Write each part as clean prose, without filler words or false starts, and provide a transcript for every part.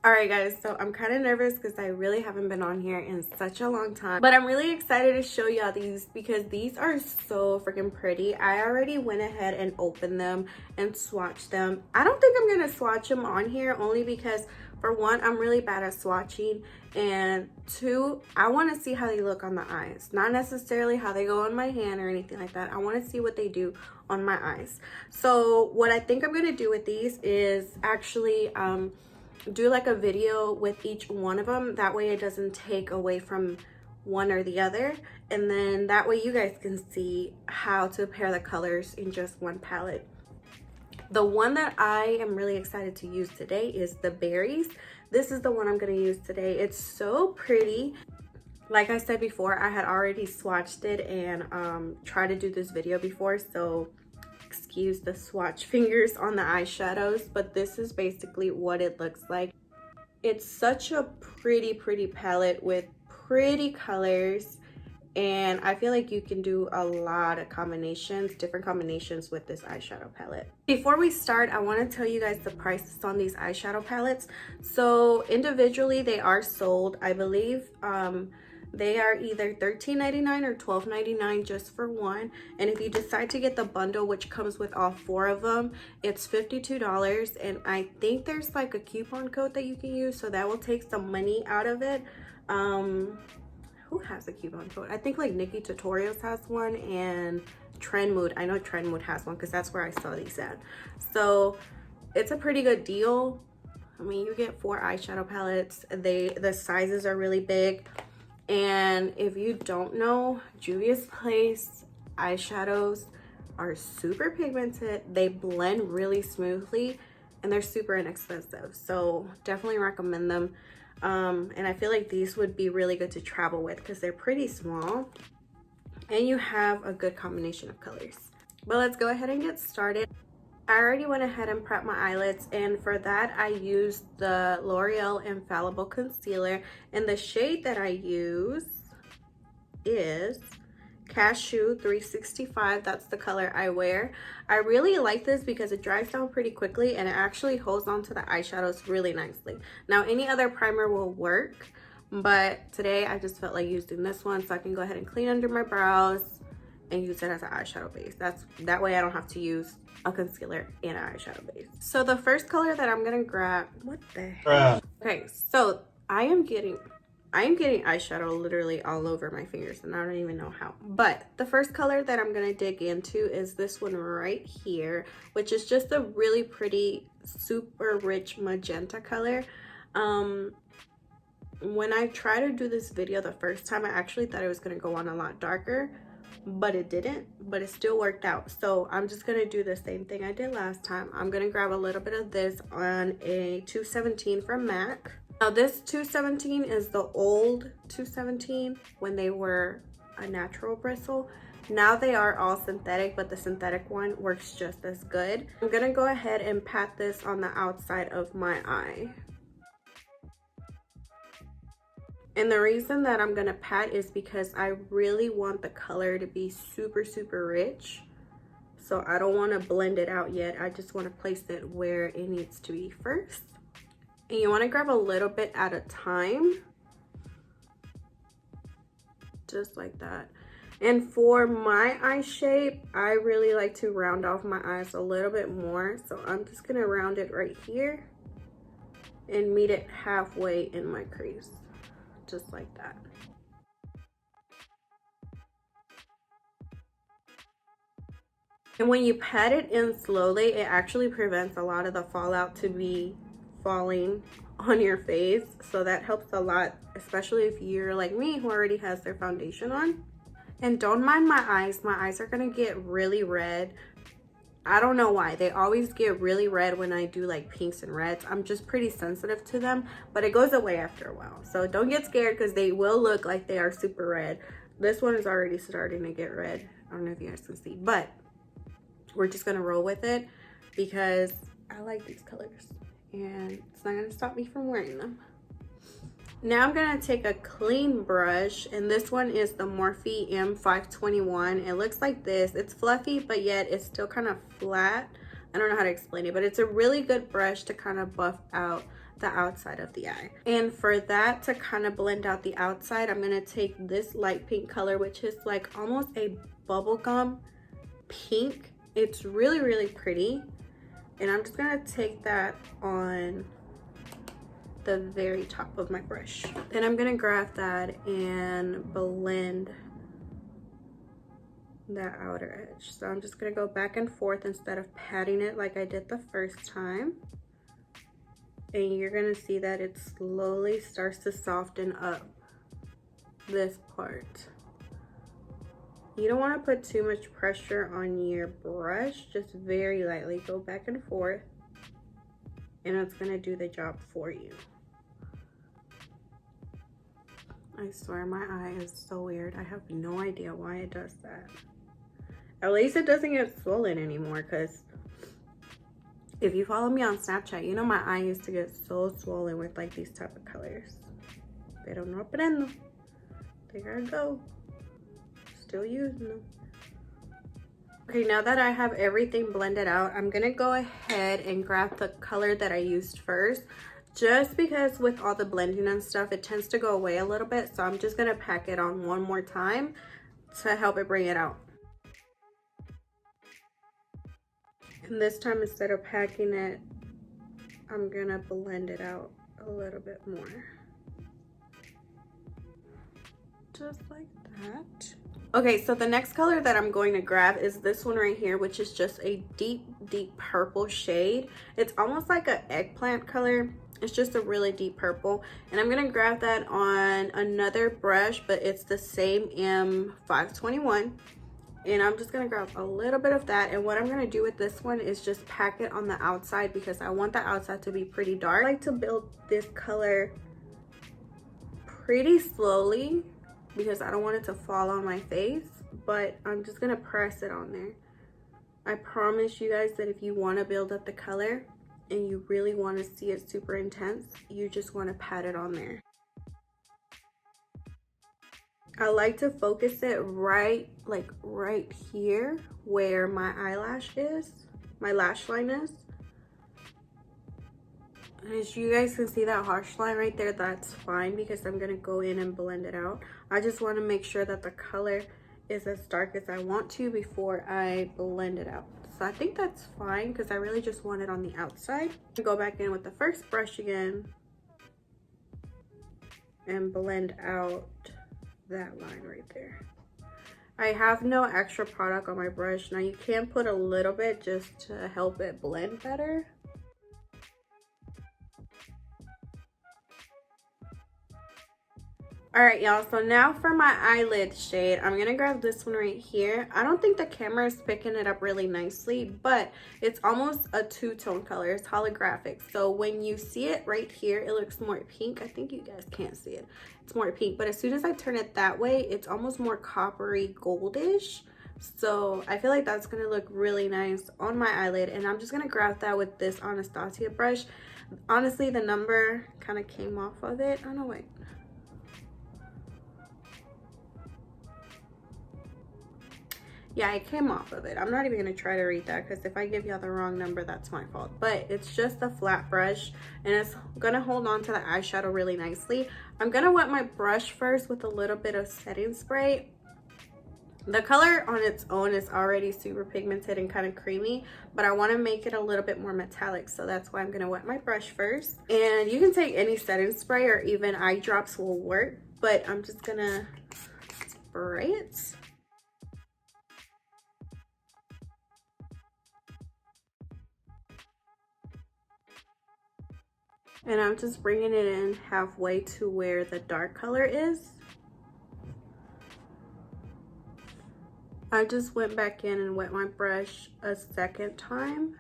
Alright guys, so I'm kind of nervous because I really haven't been on here in such a long time. But I'm really excited to show y'all these because these are so freaking pretty. I already went ahead and opened them and swatched them. I don't think I'm going to swatch them on here only because for one, I'm really bad at swatching. And two, I want to see how they look on the eyes. Not necessarily how they go on my hand or anything like that. I want to see what they do on my eyes. So what I think I'm going to do with these is actually do like a video with each one of them. That way it doesn't take away from one or the other, and then that way you guys can see how to pair the colors in just one palette. The one that I am really excited to use today is the berries. This is the one I'm going to use today. It's so pretty. Like I said before, I had already swatched it and tried to do this video before, so excuse the swatch fingers on the eyeshadows, but this is basically what it looks like. It's such a pretty palette with pretty colors, and I feel like you can do a lot of combinations, different combinations with this eyeshadow palette. Before we start, I want to tell you guys the prices on these eyeshadow palettes. So individually they are sold, I believe they are either $13.99 or $12.99 just for one. And if you decide to get the bundle, which comes with all four of them, it's $52. And I think there's like a coupon code that you can use, so that will take some money out of it. Who has a coupon code? I think like Nikki Tutorials has one, and Trend Mood. I know Trend Mood has one because that's where I saw these at. So it's a pretty good deal. I mean, you get 4 eyeshadow palettes. The sizes are really big. And if you don't know, Juvia'S Place eyeshadows are super pigmented. They blend really smoothly and they're super inexpensive. So definitely recommend them. And I feel like these would be really good to travel with because they're pretty small and you have a good combination of colors. But let's go ahead and get started. I already went ahead and prepped my eyelids, and for that I used the L'Oreal Infallible concealer, and the shade that I use is Cashew 365. That's the color I wear. I really like this because it dries down pretty quickly and it actually holds on to the eyeshadows really nicely. Now any other primer will work, but today I just felt like using this one so I can go ahead and clean under my brows and use it as an eyeshadow base. That way I don't have to use a concealer and an eyeshadow base. So the first color that I'm gonna grab, what the heck? Okay, so I am getting eyeshadow literally all over my fingers and I don't even know how. But the first color that I'm gonna dig into is this one right here, which is just a really pretty, super rich magenta color. When I tried to do this video the first time, I actually thought it was gonna go on a lot darker, but it didn't, but it still worked out. So I'm just gonna do the same thing I did last time. I'm gonna grab a little bit of this on a 217 from MAC. Now this 217 is the old 217 when they were a natural bristle. Now they are all synthetic, but the synthetic one works just as good. I'm gonna go ahead and pat this on the outside of my eye. And the reason that I'm gonna pat is because I really want the color to be super rich. So I don't want to blend it out yet. I just want to place it where it needs to be first. And you want to grab a little bit at a time. Just like that. And for my eye shape, I really like to round off my eyes a little bit more. So I'm just gonna round it right here and meet it halfway in my crease. Just like that. And when you pat it in slowly, it actually prevents a lot of the fallout to be falling on your face. So that helps a lot, especially if you're like me who already has their foundation on. And don't mind my eyes. My eyes are gonna get really red. I don't know why. They always get really red when I do like pinks and reds. I'm just pretty sensitive to them, but it goes away after a while. So don't get scared because they will look like they are super red. This one is already starting to get red. I don't know if you guys can see, but we're just gonna roll with it because I like these colors and it's not gonna stop me from wearing them. Now I'm gonna take a clean brush, and this one is the Morphe M521. It looks like this. It's fluffy, but yet it's still kind of flat. I don't know how to explain it, but it's a really good brush to kind of buff out the outside of the eye. And for that to kind of blend out the outside, I'm going to take this light pink color, which is like almost a bubblegum pink. It's really, really pretty. And I'm just going to take that on the very top of my brush. Then I'm going to grab that and blend that outer edge. So I'm just going to go back and forth instead of patting it like I did the first time. And you're going to see that it slowly starts to soften up this part. You don't want to put too much pressure on your brush, just very lightly. Go back and forth and it's going to do the job for you. I swear my eye is so weird. I have no idea why it does that. At least it doesn't get swollen anymore, because if you follow me on Snapchat, you know my eye used to get so swollen with like these type of colors. Pero no prendo. There I go. Still using them. Okay, now that I have everything blended out, I'm gonna go ahead and grab the color that I used first. Just because with all the blending and stuff, it tends to go away a little bit. So I'm just gonna pack it on one more time to help it bring it out. And this time, instead of packing it, I'm gonna blend it out a little bit more. Just like that. Okay, so the next color that I'm going to grab is this one right here, which is just a deep, deep purple shade. It's almost like an eggplant color. It's just a really deep purple. And I'm gonna grab that on another brush, but it's the same M521. And I'm just gonna grab a little bit of that. And what I'm gonna do with this one is just pack it on the outside, because I want the outside to be pretty dark. I like to build this color pretty slowly because I don't want it to fall on my face, but I'm just gonna press it on there. I promise you guys that if you wanna build up the color and you really wanna see it super intense, you just wanna pat it on there. I like to focus it right here where my eyelash is, my lash line is. And as you guys can see that harsh line right there, that's fine because I'm gonna go in and blend it out. I just wanna make sure that the color is as dark as I want to before I blend it out. So I think that's fine because I really just want it on the outside. Go back in with the first brush again and blend out that line right there. I have no extra product on my brush. Now you can put a little bit just to help it blend better. All right, y'all, so now for my eyelid shade, I'm gonna grab this one right here. I don't think the camera is picking it up really nicely, but it's almost a two-tone color. It's holographic. So when you see it right here, it looks more pink. I think you guys can't see it. It's more pink, but as soon as I turn it that way, it's almost more coppery goldish. So I feel like that's gonna look really nice on my eyelid. And I'm just gonna grab that with this Anastasia brush. Honestly, the number kind of came off of it. Oh no, wait. Yeah, it came off of it. I'm not even gonna try to read that because if I give y'all the wrong number, that's my fault. But it's just a flat brush and it's gonna hold on to the eyeshadow really nicely. I'm gonna wet my brush first with a little bit of setting spray. The color on its own is already super pigmented and kind of creamy, but I want to make it a little bit more metallic, so that's why I'm gonna wet my brush first. And you can take any setting spray or even eye drops will work, but I'm just gonna spray it. And I'm just bringing it in halfway to where the dark color is. I just went back in and wet my brush a second time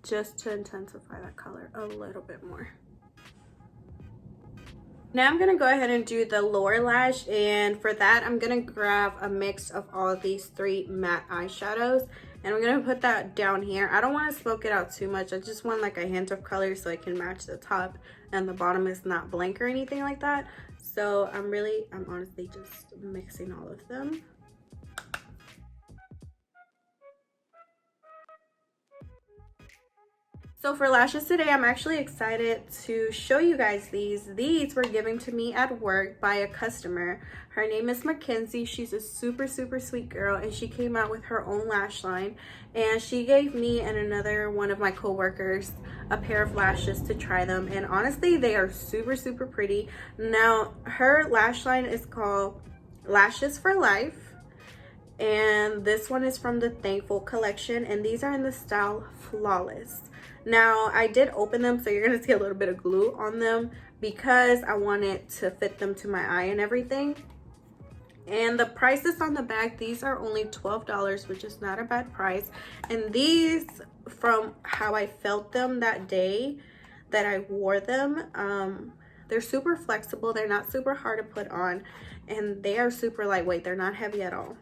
just to intensify that color a little bit more. Now I'm gonna go ahead and do the lower lash, and for that I'm gonna grab a mix of all of these three matte eyeshadows, and I'm gonna put that down here. I don't want to smoke it out too much. I just want like a hint of color so it can match the top and the bottom is not blank or anything like that. So I'm honestly just mixing all of them. So for lashes today, I'm actually excited to show you guys these. These were given to me at work by a customer. Her name is Mackenzie. She's a super sweet girl, and she came out with her own lash line, and she gave me and another one of my co-workers a pair of lashes to try them, and honestly they are super pretty. Now her lash line is called Lashes for Life, and this one is from the Thankful collection, and these are in the style Flawless. Now I did open them, so you're gonna see a little bit of glue on them because I wanted to fit them to my eye and everything. And the prices on the back, these are only $12, which is not a bad price. And these, from how I felt them that day that I wore them, they're super flexible, they're not super hard to put on, and they are super lightweight. They're not heavy at all.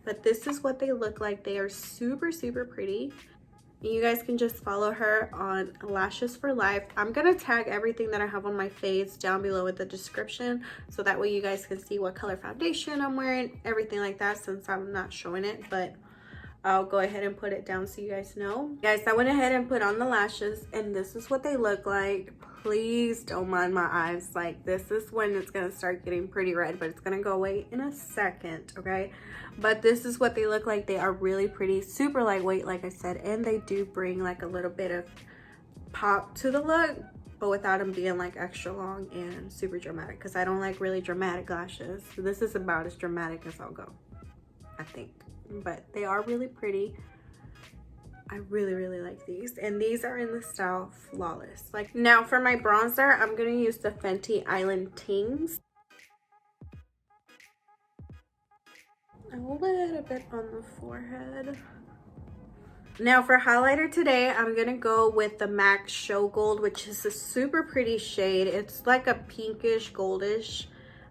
But this is what they look like. They are super pretty. You guys can just follow her on Lashes for Life. I'm gonna tag everything that I have on my face down below in the description, so that way you guys can see what color foundation I'm wearing, everything like that, since I'm not showing it, but I'll go ahead and put it down so you guys know. Guys, I went ahead and put on the lashes, and this is what they look like. Please don't mind my eyes. Like, this is when it's gonna start getting pretty red, but it's gonna go away in a second, okay? But this is what they look like. They are really pretty, super lightweight, like I said, and they do bring like a little bit of pop to the look, but without them being like extra long and super dramatic, because I don't like really dramatic lashes. So this is about as dramatic as I'll go, I think. But they are really pretty. I really like these, and these are in the style Flawless. Like, now for my bronzer, I'm gonna use the Fenty Island Tings. A little bit on the forehead. Now for highlighter today, I'm gonna go with the MAC Show Gold, which is a super pretty shade. It's like a pinkish goldish.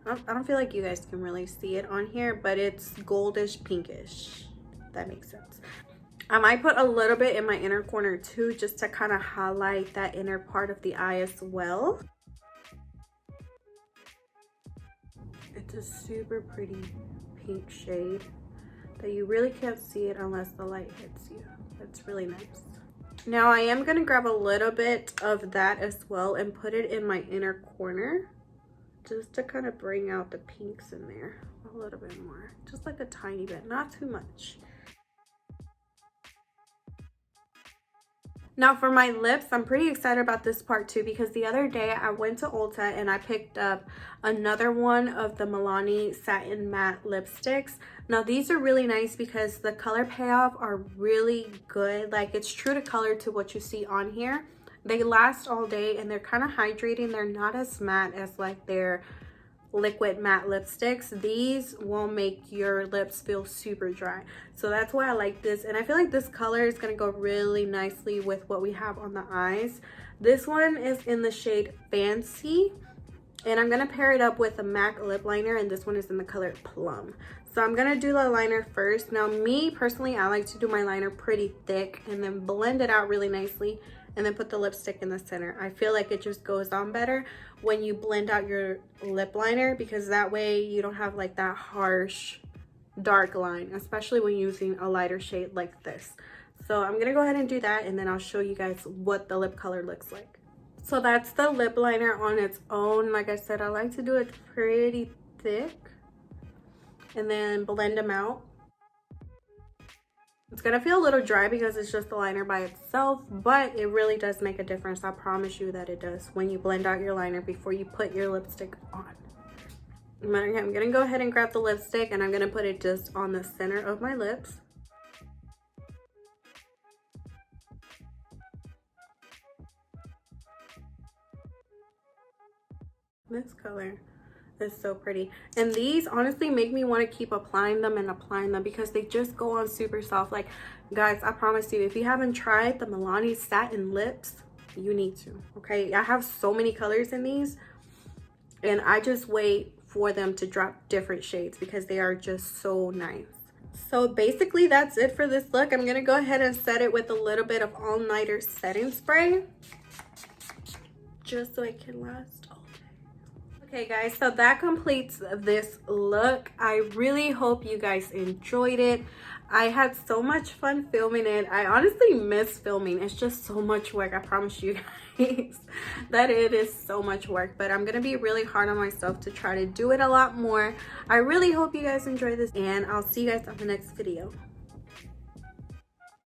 I don't feel like you guys can really see it on here, but it's goldish pinkish, if that makes sense. I might put a little bit in my inner corner too, just to kind of highlight that inner part of the eye as well. It's a super pretty pink shade that you really can't see it unless the light hits you. It's really nice. Now I am going to grab a little bit of that as well and put it in my inner corner, just to kind of bring out the pinks in there a little bit more, just like a tiny bit, not too much. Now for my lips, I'm pretty excited about this part too, because the other day I went to Ulta and I picked up another one of the Milani Satin Matte Lipsticks. Now these are really nice because the color payoff are really good. Like, it's true to color to what you see on here. They last all day and they're kind of hydrating. They're not as matte as like their liquid matte lipsticks. These won't make your lips feel super dry, so that's why I like this. And I feel like this color is going to go really nicely with what we have on the eyes. This one is in the shade Fancy, and I'm going to pair it up with a MAC lip liner, and this one is in the color Plum. So I'm going to do the liner first. Now me personally, I like to do my liner pretty thick and then blend it out really nicely, and then put the lipstick in the center. I feel like it just goes on better when you blend out your lip liner, because that way you don't have like that harsh dark line, especially when using a lighter shade like this. So I'm gonna go ahead and do that, and then I'll show you guys what the lip color looks like. So that's the lip liner on its own. Like I said, I like to do it pretty thick and then blend them out. It's gonna feel a little dry because it's just the liner by itself, but it really does make a difference. I promise you that it does when you blend out your liner before you put your lipstick on. I'm gonna go ahead and grab the lipstick, and I'm gonna put it just on the center of my lips. This color is so pretty, and these honestly make me want to keep applying them and applying them because they just go on super soft. Like, guys, I promise you, if you haven't tried the Milani Satin Lips, you need to. Okay, I have so many colors in these, and I just wait for them to drop different shades because they are just so nice. So basically that's it for this look. I'm gonna go ahead and set it with a little bit of All Nighter setting spray, just so it can last all day. Okay guys, so that completes this look. I really hope you guys enjoyed it. I had so much fun filming it. I honestly miss filming. It's just so much work. I promise you guys that it is so much work, but I'm gonna be really hard on myself to try to do it a lot more. I really hope you guys enjoy this, and I'll see you guys on the next video.